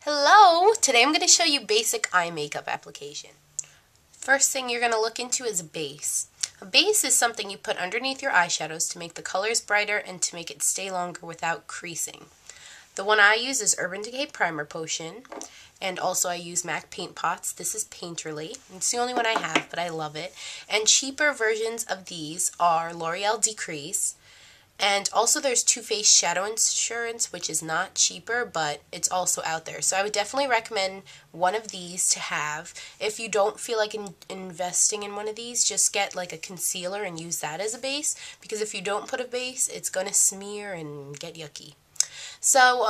Hello! Today I'm going to show you basic eye makeup application. First thing you're going to look into is a base. A base is something you put underneath your eyeshadows to make the colors brighter and to make it stay longer without creasing. The one I use is Urban Decay Primer Potion, and also I use MAC Paint Pots. This is Painterly. It's the only one I have, but I love it. And cheaper versions of these are L'Oreal Decrease. And also there's Too Faced Shadow Insurance, which is not cheaper, but it's also out there. So I would definitely recommend one of these to have. If you don't feel like investing in one of these, just get like a concealer and use that as a base. Because if you don't put a base, it's going to smear and get yucky. So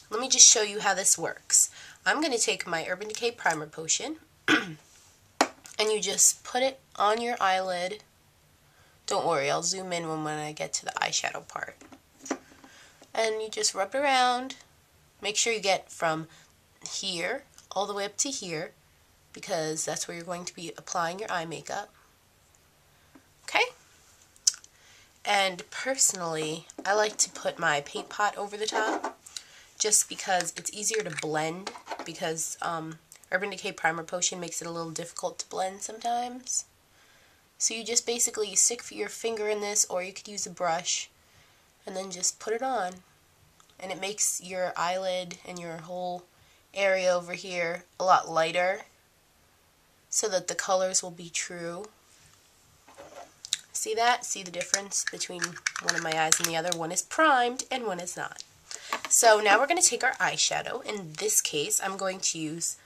let me just show you how this works. I'm going to take my Urban Decay Primer Potion, and you just put it on your eyelid. Don't worry, I'll zoom in when I get to the eyeshadow part. And you just rub it around. Make sure you get from here all the way up to here, because that's where you're going to be applying your eye makeup. Okay? And personally, I like to put my paint pot over the top, just because it's easier to blend, because Urban Decay Primer Potion makes it a little difficult to blend sometimes. So you just basically stick your finger in this, or you could use a brush, and then just put it on. And it makes your eyelid and your whole area over here a lot lighter, so that the colors will be true. See that? See the difference between one of my eyes and the other? One is primed and one is not. So now we're going to take our eyeshadow. In this case, I'm going to use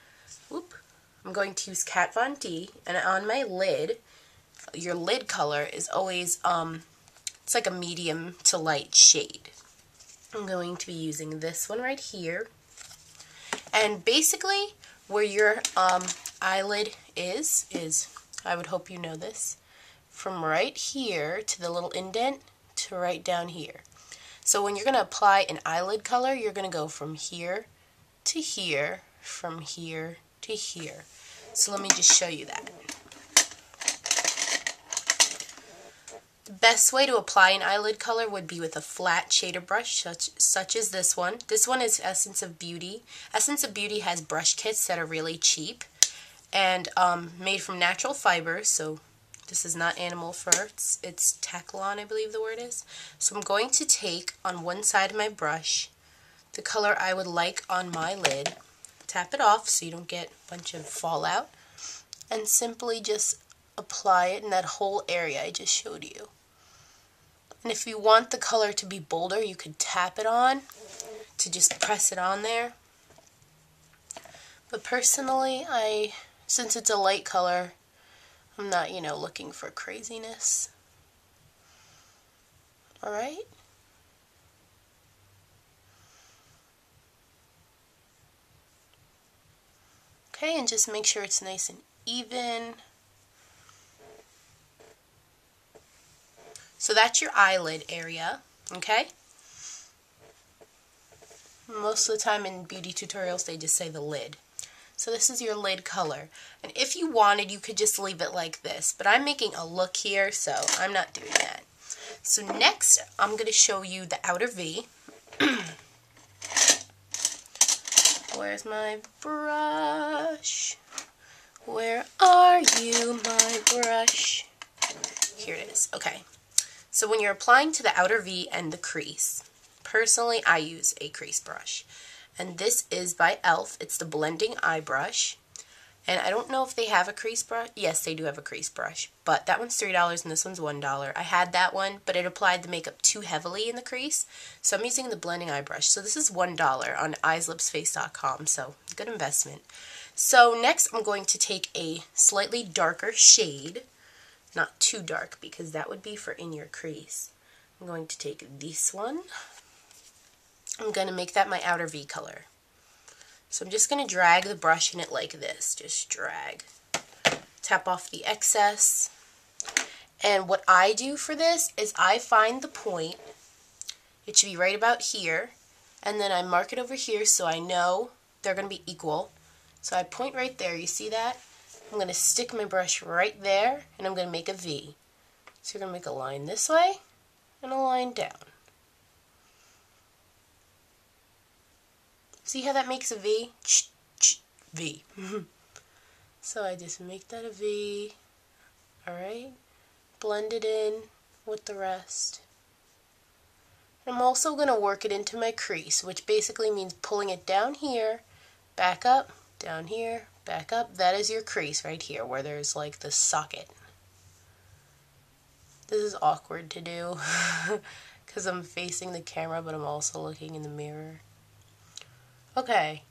Kat Von D, and on my lid, your lid color is always, it's like a medium to light shade. I'm going to be using this one right here. And basically, where your eyelid is, I would hope you know this, from right here to the little indent to right down here. So when you're going to apply an eyelid color, you're going to go from here to here, from here to here. So let me just show you that. The best way to apply an eyelid color would be with a flat shader brush, such as this one. This one is Essence of Beauty. Essence of Beauty has brush kits that are really cheap and made from natural fibers, so this is not animal fur. It's Taclon, I believe the word is. So I'm going to take on one side of my brush the color I would like on my lid, tap it off so you don't get a bunch of fallout, and simply just apply it in that whole area I just showed you. And if you want the color to be bolder, you could tap it on to just press it on there. But personally, since it's a light color, I'm not, looking for craziness. Alright? Okay, and just make sure it's nice and even. So that's your eyelid area, okay? Most of the time in beauty tutorials they just say the lid. So this is your lid color. And if you wanted, you could just leave it like this. But I'm making a look here, so I'm not doing that. So next, I'm going to show you the outer V. Where's my brush? Where are you, my brush? Here it is. Okay. So when you're applying to the outer V and the crease, personally I use a crease brush. And this is by e.l.f. It's the Blending Eye Brush. And I don't know if they have a crease brush. Yes, they do have a crease brush. But that one's $3 and this one's $1. I had that one, but it applied the makeup too heavily in the crease. So I'm using the Blending Eye Brush. So this is $1 on eyeslipsface.com. So good investment. So next I'm going to take a slightly darker shade. Not too dark, because that would be for in your crease. I'm going to take this one. I'm going to make that my outer V color. So I'm just going to drag the brush in it like this. Just drag. Tap off the excess. And what I do for this is I find the point. It should be right about here. And then I mark it over here so I know they're going to be equal. So I point right there. You see that? I'm going to stick my brush right there, and I'm going to make a V. So you're going to make a line this way, and a line down. See how that makes a V? V. So I just make that a V. Alright. Blend it in with the rest. I'm also going to work it into my crease, which basically means pulling it down here, back up, down here, back up. That is your crease right here where there's like the socket. This is awkward to do because I'm facing the camera, but I'm also looking in the mirror. Okay,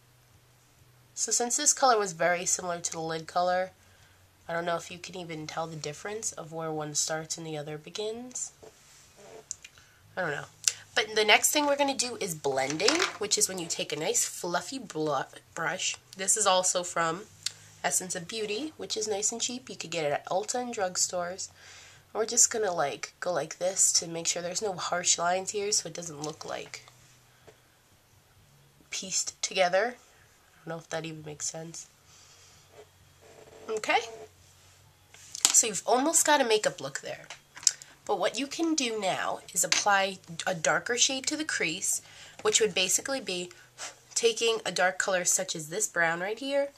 so since this color was very similar to the lid color, I don't know if you can even tell the difference of where one starts and the other begins. I don't know. But the next thing we're going to do is blending, which is when you take a nice fluffy brush. This is also from Essence of Beauty, which is nice and cheap. You could get it at Ulta and drugstores. We're just going to go like this to make sure there's no harsh lines here so it doesn't look like pieced together. I don't know if that even makes sense. Okay? So you've almost got a makeup look there. But what you can do now is apply a darker shade to the crease, which would basically be taking a dark color such as this brown right here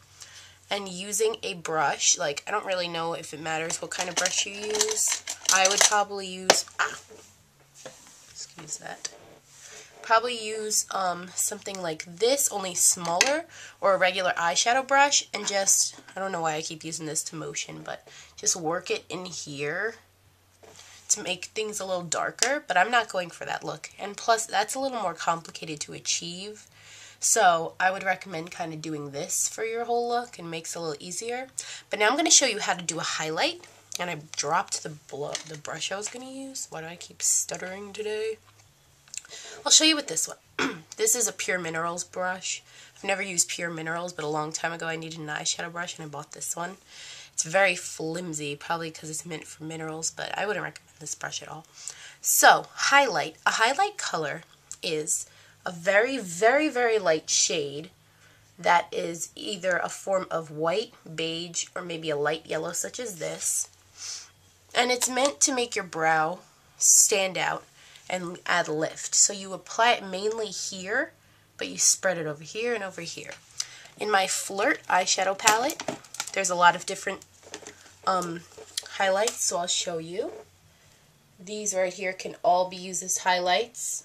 and using a brush. Like, I don't really know if it matters what kind of brush you use. I would probably use, excuse that, probably use something like this, only smaller, or a regular eyeshadow brush, and just, I don't know why I keep using this to motion, but just work it in here to make things a little darker, but I'm not going for that look. And plus, that's a little more complicated to achieve. So I would recommend kind of doing this for your whole look, and makes it a little easier. But now I'm going to show you how to do a highlight. And I dropped the brush I was going to use. Why do I keep stuttering today? I'll show you with this one. This is a Pure Minerals brush. I've never used Pure Minerals, but a long time ago I needed an eyeshadow brush and I bought this one. It's very flimsy, probably because it's meant for minerals, but I wouldn't recommend this brush at all. So, highlight. A highlight color is a very, very, very light shade that is either a form of white, beige, or maybe a light yellow such as this. And it's meant to make your brow stand out and add lift. So you apply it mainly here, but you spread it over here and over here. In my Flirt eyeshadow palette, there's a lot of different highlights, so I'll show you. These right here can all be used as highlights.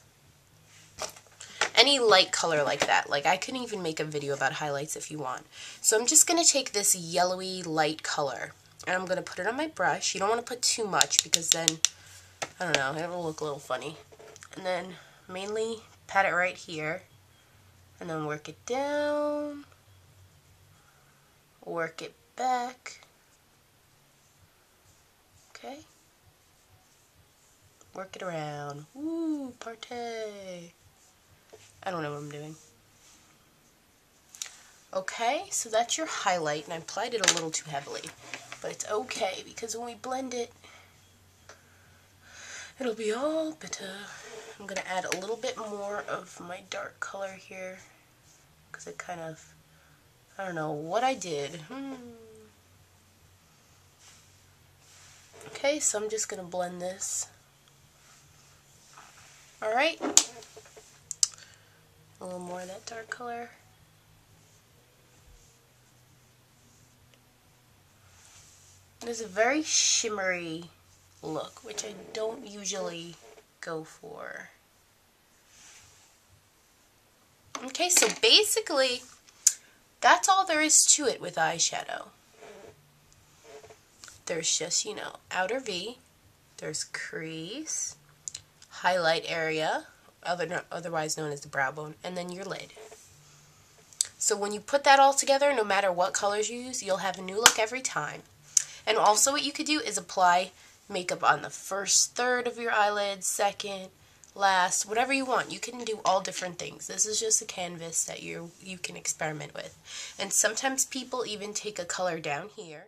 Any light color like that. Like, I can even make a video about highlights if you want. So I'm just going to take this yellowy light color, and I'm going to put it on my brush. You don't want to put too much because then, I don't know, it'll look a little funny. And then mainly pat it right here, and then work it down, work it back, okay, work it around. Woo, partay. I don't know what I'm doing. Okay, so that's your highlight, and I applied it a little too heavily, but it's okay because when we blend it, it'll be all better. I'm going to add a little bit more of my dark color here because it kind of, I don't know what I did. Okay, so I'm just going to blend this. Alright. A little more of that dark color. There's a very shimmery look, which I don't usually go for. Okay, so basically, that's all there is to it with eyeshadow. There's just, you know, outer V, there's crease, highlight area, otherwise known as the brow bone, and then your lid. So when you put that all together, no matter what colors you use, you'll have a new look every time. And also what you could do is apply makeup on the first third of your eyelid, second, last, whatever you want. You can do all different things. This is just a canvas that you can experiment with. And sometimes people even take a color down here